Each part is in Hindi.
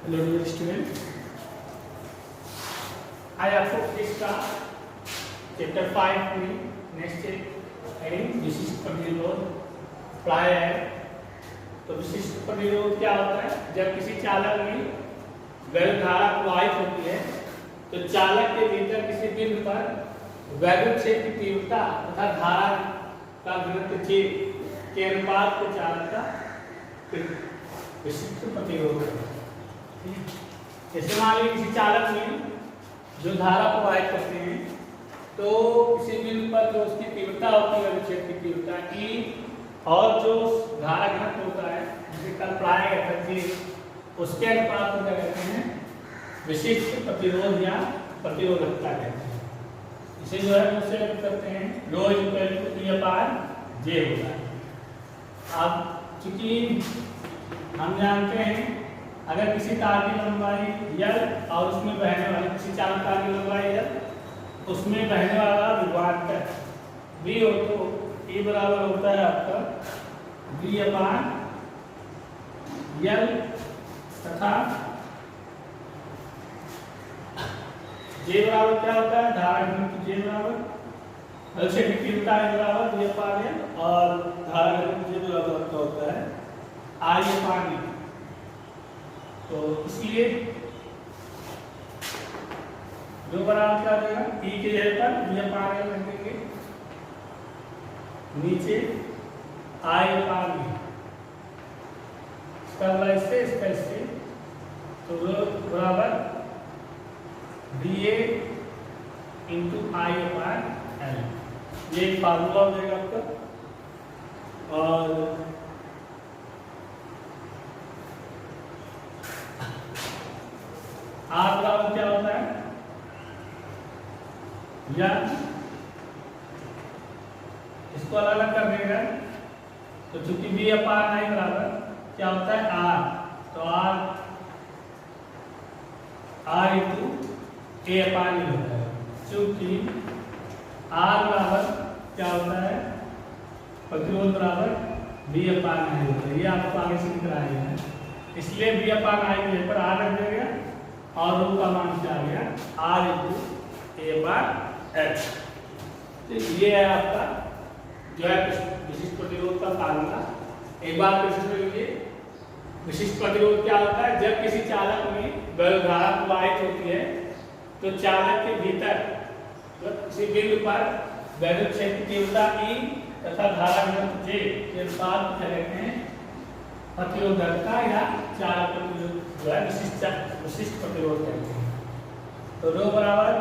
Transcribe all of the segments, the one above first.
हेलो डियर स्टूडेंट, आज आपको फिजिक्स का चैप्टर 5 में नेक्स्ट हेडिंग विशिष्ट प्रतिरोध पढ़ाया है। तो विशिष्ट प्रतिरोध क्या होता है? जब किसी चालक में वैद्युत धारा प्रवाहित होती है तो चालक के भीतर किसी बिंदु पर वैद्युत क्षेत्र की तीव्रता तथा धारा का घनत्व के अनुपात को चालक का विशिष्ट प्रतिरोध है। जैसे मान लीजिए किसी चालक में जो धारा प्रवाहित करते हैं तो किसी बिंदु पर जो उसकी तीव्रता होती है क्षेत्र की तीव्रता की और जो धारा घनत्व होता है जिसे कल पढ़ाया गया था कि उसके अनुपात को क्या कहते हैं? विशिष्ट प्रतिरोध या प्रतिरोधकता कहते हैं। इसे जो है उससे करते हैं ρ E/J होता है। अब चूंकि हम जानते हैं अगर किसी तार की लंबाई L और उसमें बहने वाली किसी चालक तार की लंबाई L उसमें बहने वाला विभवांतर V हो तो E बराबर होता है आपका V/L तथा J बराबर क्या होता है? धारा घनत्व J बराबर हल से तीव्रता है बराबर V/L और धारा घनत्व J बराबर क्या होता है? I/V। तो इसलिए जो बराबर क्या हो जाएगा? E के जगह पर V/L रख देंगे, नीचे I/V, इसका इससे इसका इससे, तो बराबर VA इंटू I/L। ये एक फार्मूला हो जाएगा आपका। और R बराबर क्या होता है? या इसको अलग अलग कर देगा तो चूंकि V/I बराबर क्या होता है? R, तो R इंटू A/E होता है। चूंकि R बराबर क्या होता है? प्रतिरोध बराबर V/I होता है। ये आपको आगे से दिख रहा है, इसलिए V/I के पर R रख देगा और रो का मान क्या आ गया? R into A/H। तो ये है आपका जो है विशिष्ट प्रतिरोध का फार्मूला। एक बार फिर से लीजिए, विशिष्ट प्रतिरोध क्या होता है? जब किसी चालक में वैद्युत धारा प्रवाहित होती है तो चालक के भीतर किसी बिंदु पर वैद्युत क्षेत्र की तीव्रता E तथा धारा घनत्व J के अनुपात को क्या कहते हैं? प्रतिरोधकता या चालक प्रतिरोध जो है विशिष्ट प्रतिरोध कहते हैं। तो रो बराबर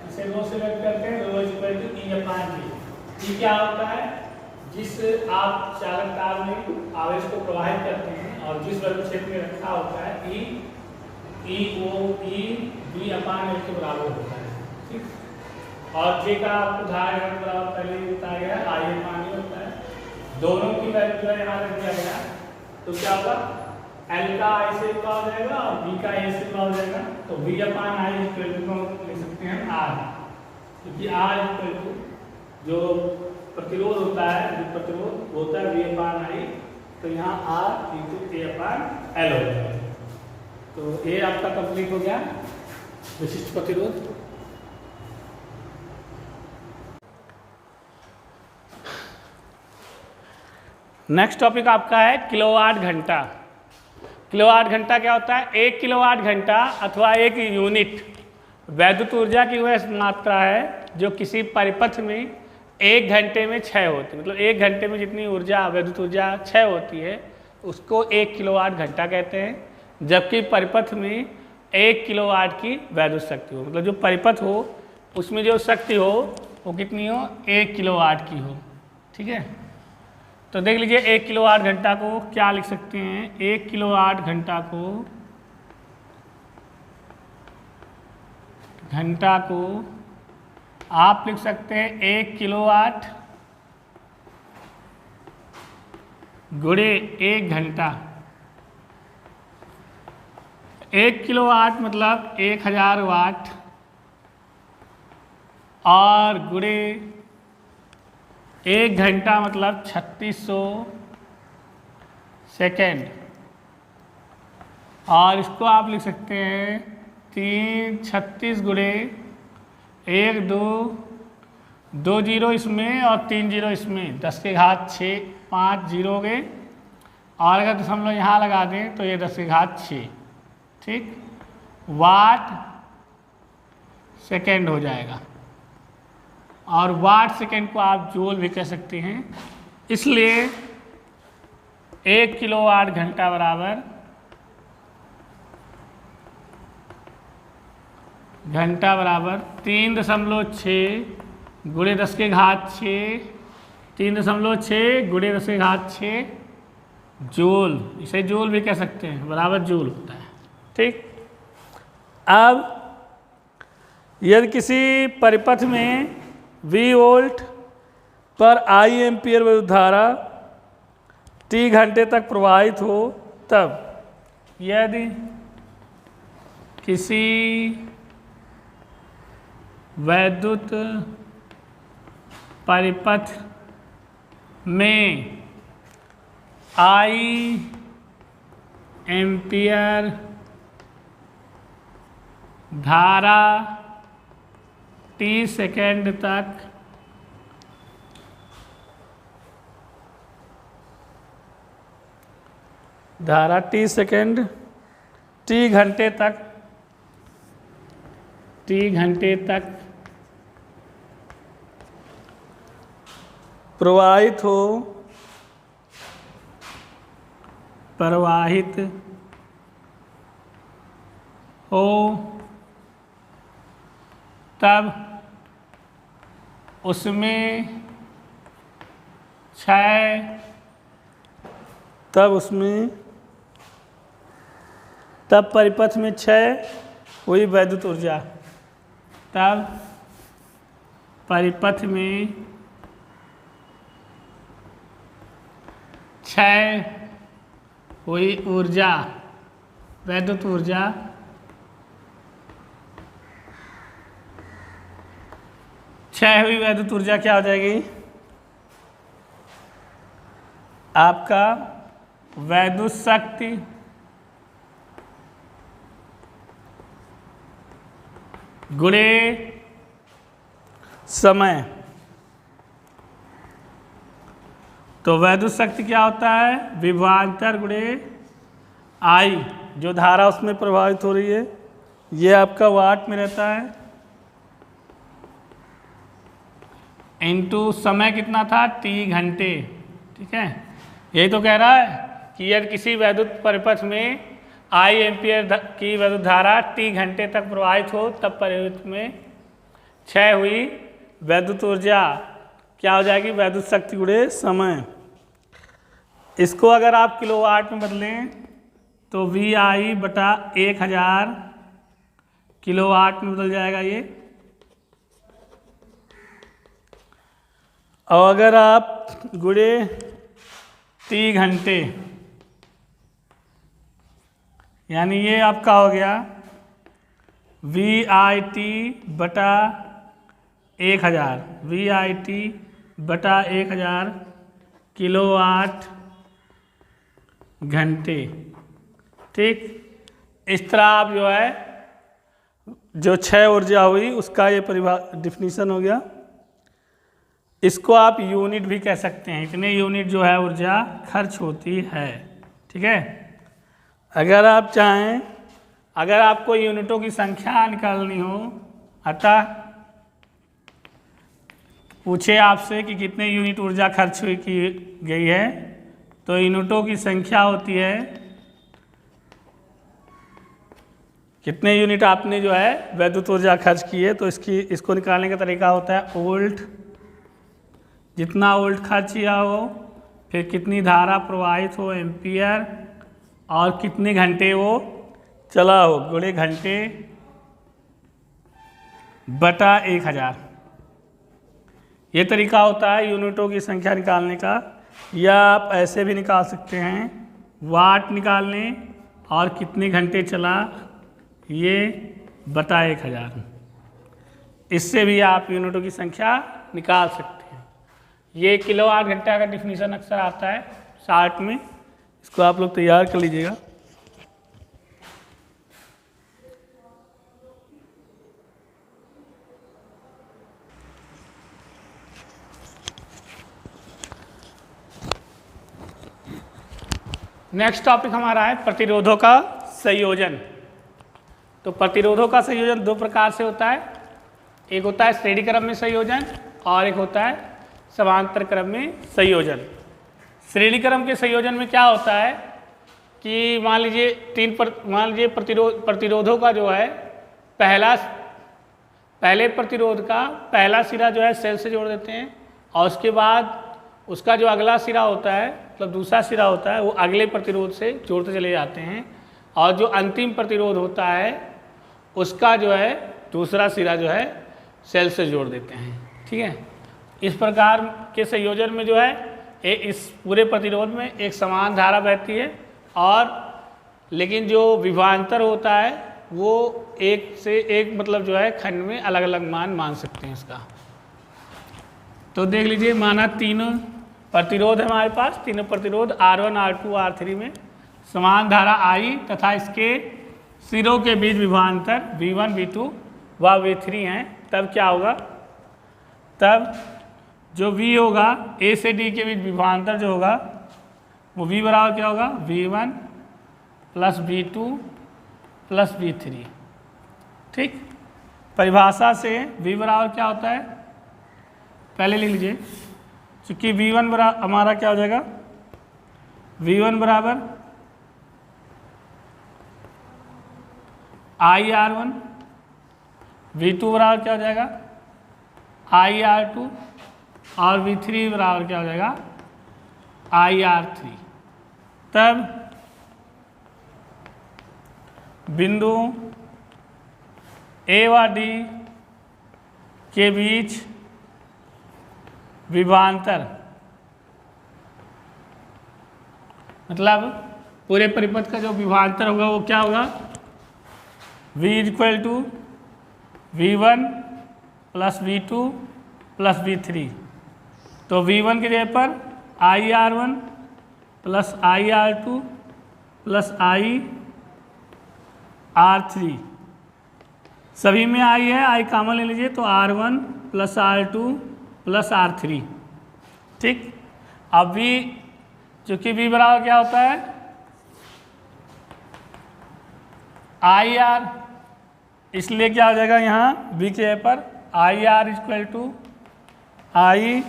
इसे रो से व्यक्त करते हैं ρ E/J। ये क्या होता है? जिस आप चालक तार में आवेश को प्रवाहित करते हैं और जिस वैद्युत क्षेत्र में रखा होता है E V/L के बराबर होता है, ठीक। और J का आपको धारा घनत्व बराबर पहले ही बताया गया I/V होता है। दोनों की वैल्यू जो है यहाँ रख दिया गया तो क्या होगा? L का I से क्या हो जाएगा और V का A से क्या हो जाएगा? तो V/I को लिख सकते हैं R, क्योंकि R जो प्रतिरोध होता है, जो प्रतिरोध होता है V/I, तो यहाँ R इंटू A/L हो जाएगा। तो ये आपका कंप्लीट हो गया विशिष्ट प्रतिरोध। नेक्स्ट टॉपिक आपका है किलोवाट घंटा। किलोवाट घंटा क्या होता है? 1 किलोवाट घंटा अथवा 1 यूनिट वैद्युत ऊर्जा की वह मात्रा है जो किसी परिपथ में 1 घंटे में क्षय होती है। मतलब 1 घंटे में जितनी ऊर्जा वैद्युत ऊर्जा क्षय होती है उसको 1 किलोवाट घंटा कहते हैं। जबकि परिपथ में 1 किलोवाट की वैद्युत शक्ति हो, मतलब जो परिपथ हो उसमें जो शक्ति हो वो कितनी हो? 1 किलोवाट की हो, ठीक है। तो देख लीजिए 1 किलोवाट घंटा को क्या लिख सकते हैं? 1 किलोवाट घंटा को आप लिख सकते हैं 1 किलोवाट गुणे 1 घंटा। 1 किलोवाट मतलब 1000 वाट और गुणे 1 घंटा मतलब 3600 सेकेंड। और इसको आप लिख सकते हैं 336 गुणे 1 2 2 जीरो इसमें और 3 जीरो इसमें, 10 के घात 6, 5 जीरो गए, और अगर दशमलव यहाँ लगा दें तो ये 10 के घात 6, ठीक, वाट सेकेंड हो जाएगा। और वाट सेकेंड को आप जूल भी कह सकते हैं, इसलिए 1 किलोवाट घंटा बराबर घंटा बराबर 3.6 गुणे 10 के घात 6, 3.6 गुणे 10 के घात 6 जूल, इसे जूल भी कह सकते हैं, बराबर जूल होता है, ठीक। अब यदि किसी परिपथ में V वोल्ट पर I एम्पियर विद्युत धारा T घंटे तक प्रवाहित हो, तब यदि किसी वैद्युत परिपथ में I एम्पियर धारा T सेकेंड तक धारा T सेकेंड T घंटे तक प्रवाहित हो तब उसमें तब परिपथ में क्षय हुई वैद्युत ऊर्जा, तब परिपथ में क्षय हुई ऊर्जा, वैद्युत ऊर्जा क्षय हुई वैद्युत ऊर्जा क्या हो जाएगी? आपका वैद्युत शक्ति गुणे समय। तो वैद्युत शक्ति क्या होता है? विभवांतर गुणे I, जो धारा उसमें प्रवाहित हो रही है, ये आपका वाट में रहता है, इनटू समय कितना था? T घंटे, ठीक है। यही तो कह रहा है कि यदि किसी वैद्युत परिपथ में I एम्पियर की वैद्युत धारा T घंटे तक प्रवाहित हो, तब परिपथ में क्षय हुई वैद्युत ऊर्जा क्या हो जाएगी? वैद्युत शक्ति गुणे समय। इसको अगर आप किलोवाट में बदलें तो VI बटा 1000 किलोवाट में बदल जाएगा ये। और अगर आप गुणे T घंटे, यानी ये आपका हो गया VIT बटा 1000, VIT बटा 1000 किलोवाट घंटे, ठीक। इस तरह आप जो है जो क्षय ऊर्जा हुई उसका ये डिफिनीशन हो गया। इसको आप यूनिट भी कह सकते हैं, इतने यूनिट जो है ऊर्जा खर्च होती है, ठीक है। अगर आप चाहें, अगर आपको यूनिटों की संख्या निकालनी हो, अतः पूछे आपसे कि कितने यूनिट ऊर्जा खर्च की गई है, तो यूनिटों की संख्या होती है कितने यूनिट आपने जो है वैद्युत ऊर्जा खर्च की है। तो इसको निकालने का तरीका होता है वोल्ट, जितना वोल्ट खर्च किया हो, फिर कितनी धारा प्रवाहित हो एम्पियर, और कितने घंटे वो चला हो गुणे घंटे बटा 1000। ये तरीका होता है यूनिटों की संख्या निकालने का। या आप ऐसे भी निकाल सकते हैं, वाट निकाल लें और कितने घंटे चला ये बटा 1000। इससे भी आप यूनिटों की संख्या निकाल सकते हैं। ये किलोवाट घंटा का डिफिनीशन अक्सर आता है शार्ट में, इसको आप लोग तैयार कर लीजिएगा। नेक्स्ट टॉपिक हमारा है प्रतिरोधों का संयोजन। तो प्रतिरोधों का संयोजन दो प्रकार से होता है, एक होता है श्रेणी क्रम में संयोजन और एक होता है समांतर क्रम में संयोजन। श्रेणी क्रम के संयोजन में क्या होता है कि मान लीजिए प्रतिरोधों का जो है पहले प्रतिरोध का पहला सिरा जो है सेल से जोड़ देते हैं और उसके बाद उसका जो अगला सिरा होता है मतलब दूसरा सिरा होता है वो अगले प्रतिरोध से जोड़ते चले जाते हैं और जो अंतिम प्रतिरोध होता है उसका जो है दूसरा सिरा जो है सेल से जोड़ देते हैं। ठीक है, इस प्रकार के संयोजन में जो है इस पूरे प्रतिरोध में एक समान धारा बहती है और लेकिन जो विभवांतर होता है वो एक से एक मतलब जो है खंड में अलग अलग मान सकते हैं इसका। तो देख लीजिए, माना तीनों प्रतिरोध है हमारे पास, तीनों प्रतिरोध R1, R2, R3 में समान धारा I तथा इसके सिरों के बीच विभवांतर V1, V2 व V3 हैं। तब क्या होगा, तब जो V होगा A से D के बीच विभवांतर जो होगा वो V बराबर क्या होगा, V1 plus V2 plus V3। ठीक, परिभाषा से V बराबर क्या होता है, पहले लिख लीजिए, चूँकि V1 बराबर हमारा क्या हो जाएगा, V1 बराबर IR1, V2 बराबर क्या हो जाएगा IR2 और V3 बराबर क्या हो जाएगा IR3। तब बिंदु A व D के बीच विभवांतर मतलब पूरे परिपथ का जो विभवांतर होगा वो क्या होगा, V equal to V1 plus V2 plus V3। तो V1 की जगह पर IR1 plus IR2 plus IR3, सभी में I है, I कॉमन ले लीजिए तो R1 plus R2 plus R3। ठीक, अब V चूँकि V बराबर क्या होता है IR, इसलिए क्या हो जाएगा यहाँ V के जगह पर IR equal to I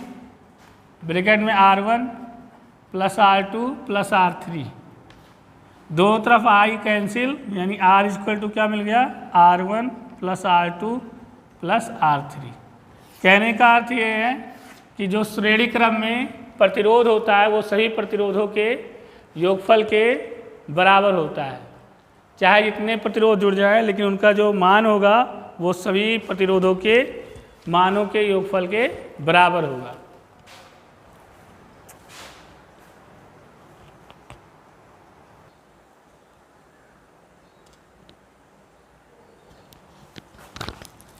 bracket में R1 plus R2 plus R3, दोनों तरफ I कैंसिल यानी R इक्वल टू क्या मिल गया R1 plus R2 plus R3। कहने का अर्थ ये है कि जो श्रेणी क्रम में प्रतिरोध होता है वो सभी प्रतिरोधों के योगफल के बराबर होता है, चाहे जितने प्रतिरोध जुड़ जाए लेकिन उनका जो मान होगा वो सभी प्रतिरोधों के मानों के योगफल के बराबर होगा।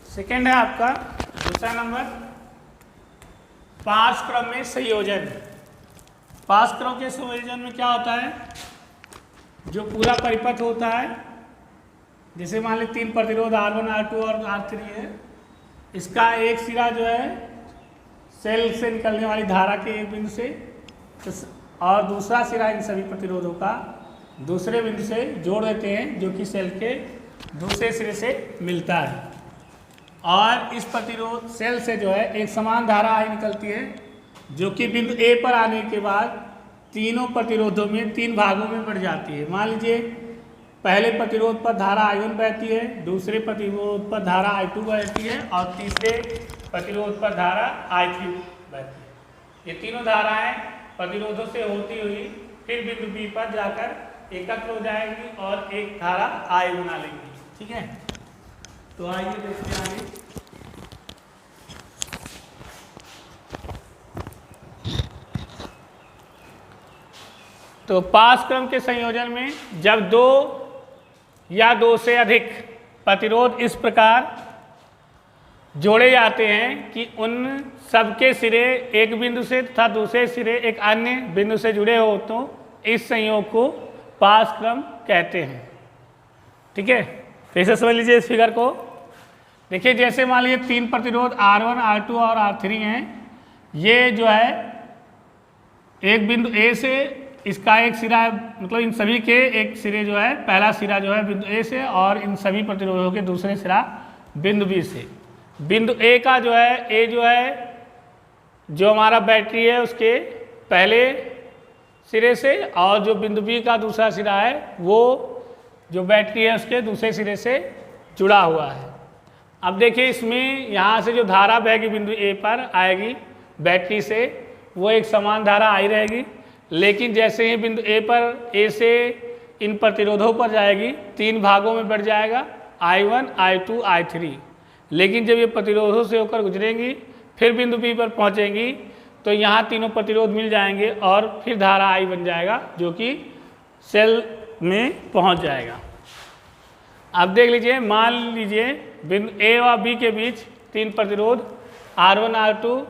सेकेंड है आपका दूसरा नंबर पार्श्व क्रम में संयोजन। पार्श्व क्रम के संयोजन में क्या होता है, जो पूरा परिपथ होता है, जैसे मान लीजिए तीन प्रतिरोध R1, R2 और R3 है, इसका एक सिरा जो है सेल से निकलने वाली धारा के एक बिंदु से और दूसरा सिरा इन सभी प्रतिरोधों का दूसरे बिंदु से जोड़ देते हैं जो कि सेल के दूसरे सिरे से मिलता है और इस प्रतिरोध सेल से जो है एक समान धारा I निकलती है जो कि बिंदु A पर आने के बाद तीनों प्रतिरोधों में तीन भागों में बढ़ जाती है। मान लीजिए पहले प्रतिरोध पर धारा I1 बहती है, दूसरे प्रतिरोध पर धारा I2 बहती है और तीसरे प्रतिरोध पर धारा I3 बहती है। ये तीनों धाराएं प्रतिरोधों से होती हुई फिर बिंदु B पर जाकर एकत्र हो जाएंगी और एक धारा I बना लेंगी। ठीक है, तो आइए देखते हैं आगे। तो पार्श्व क्रम के संयोजन में जब दो या दो से अधिक प्रतिरोध इस प्रकार जोड़े जाते हैं कि उन सबके सिरे एक बिंदु से तथा दूसरे सिरे एक अन्य बिंदु से जुड़े हो तो इस संयोग को पार्श्व क्रम कहते हैं। ठीक है, तो इसे समझ लीजिए इस फिगर को। देखिए जैसे मान लीजिए तीन प्रतिरोध R1, R2 और R3 हैं, ये जो है एक बिंदु A से इसका एक सिरा मतलब इन सभी के एक सिरे जो है, पहला सिरा जो है बिंदु ए से और इन सभी प्रतिरोधों के दूसरे सिरा बिंदु बी से। बिंदु ए का जो है, ए जो है जो हमारा बैटरी है उसके पहले सिरे से, और जो बिंदु बी का दूसरा सिरा है वो जो बैटरी है उसके दूसरे सिरे से जुड़ा हुआ है। अब देखिए इसमें यहाँ से जो धारा बहेगी बिंदु ए पर आएगी बैटरी से, वो एक समान धारा आई रहेगी, लेकिन जैसे ही बिंदु ए पर ए से इन प्रतिरोधों पर जाएगी 3 भागों में बढ़ जाएगा, I1, I2, I3। लेकिन जब ये प्रतिरोधों से होकर गुजरेंगी फिर बिंदु बी पर पहुँचेंगी तो यहाँ तीनों प्रतिरोध मिल जाएंगे और फिर धारा I बन जाएगा जो कि सेल में पहुँच जाएगा। अब देख लीजिए, मान लीजिए बिंदु ए और बी के बीच 3 प्रतिरोध R1, R2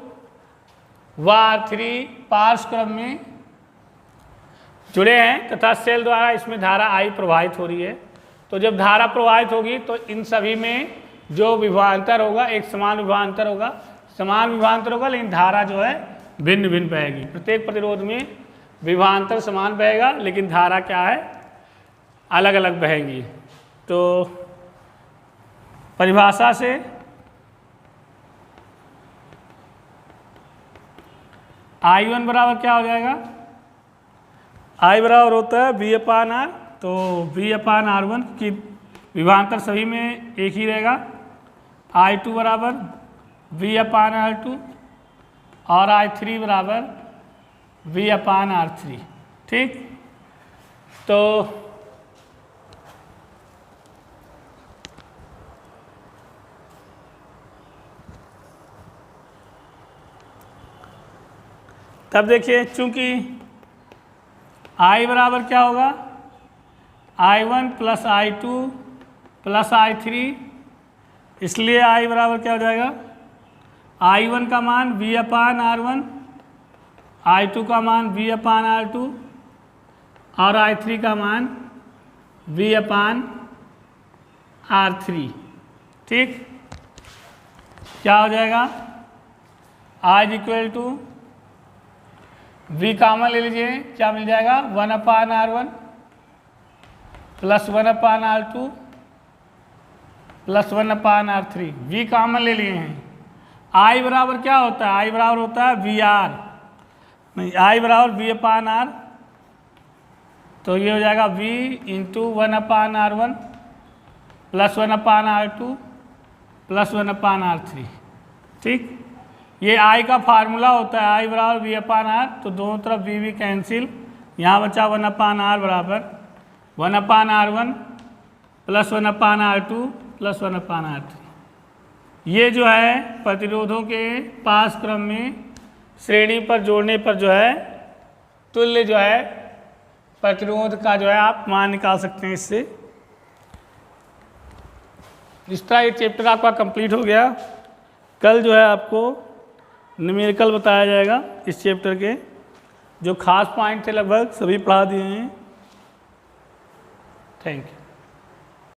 व R3 पार्श्व क्रम में जुड़े हैं तथा सेल द्वारा इसमें धारा I प्रवाहित हो रही है। तो जब धारा प्रवाहित होगी तो इन सभी में जो विभवांतर होगा एक समान विभवांतर होगा, लेकिन धारा जो है भिन्न भिन्न बहेगी। प्रत्येक प्रतिरोध में विभवांतर समान बहेगा लेकिन धारा क्या है, अलग अलग बहेगी। तो परिभाषा से I1 बराबर क्या हो जाएगा, I बराबर होता है V/R। तो V/R1 की विभवांतर सभी में एक ही रहेगा। I2 बराबर V/R2 और I3 बराबर V/R3। ठीक, तो तब देखिए चूंकि I बराबर क्या होगा, I1 plus I2 plus I3, इसलिए I बराबर क्या हो जाएगा, I1 का मान V/R1, I2 का मान V/R2 और I3 का मान V/R3। ठीक, क्या हो जाएगा, I equal to V common ले लीजिए, क्या मिल जाएगा 1/R1 plus 1/R2 plus 1/R3। V common ले लिए हैं। I बराबर क्या होता है, I बराबर होता है VR, नहीं I बराबर V/R। तो ये हो जाएगा V into 1/R1 plus 1/R2 plus 1/R3। ठीक, ये I का फार्मूला होता है, I बराबर V/R। तो दोनों तरफ V कैंसिल, यहाँ बचा 1/R बराबर 1/R1 plus 1/R2 plus 1/R3। ये जो है प्रतिरोधों के पास क्रम में श्रेणी पर जोड़ने पर जो है तुल्य जो है प्रतिरोध का जो है आप मान निकाल सकते हैं इससे। इस तरह ये चैप्टर आपका कंप्लीट हो गया। कल जो है आपको न्यूमेरिकल बताया जाएगा इस चैप्टर के, जो खास पॉइंट थे लगभग सभी पढ़ा दिए हैं। Thank you.